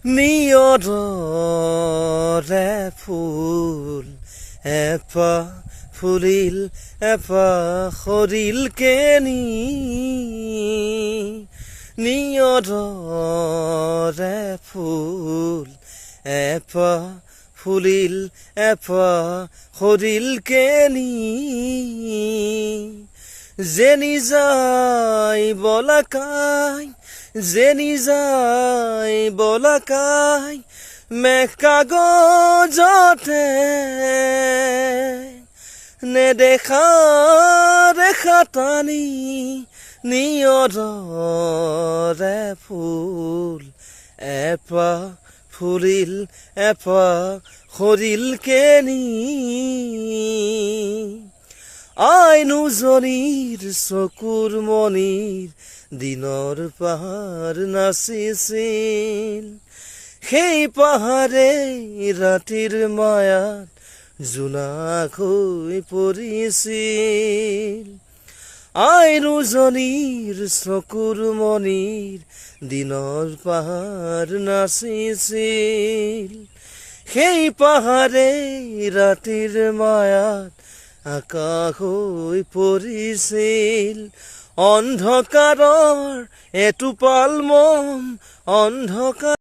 নিয়ৰৰে ফুল এপাহ ফুলিল এপাহ সৰিল কেনি নিয়ৰৰে ফুল এপাহ ফুলিল এপাহ সৰিল কেনি যেনি যায় বলাকাই যেনি যায় বলাকাই মেঘ কাগজতে নেদেখা দেখা টানি নিয়ৰৰে ফুল এপাহ ফুলিল এপাহ সৰিল কেনি আইনুজনীৰ চকুৰ মণিৰ দিনৰ পাহাৰ নাচিছিল সেই পাহাৰে ৰাতিৰ মায়াত জোনাক হৈ পৰিছিল আইনুজনীৰ চকুৰ মণিৰ দিনৰ পাহাৰ নাচিছিল সেই পাহাৰে ৰাতিৰ মায়াত আকাশ হৈ পৰিছিল অন্ধকাৰৰ এটোপাল মন অন্ধকাৰ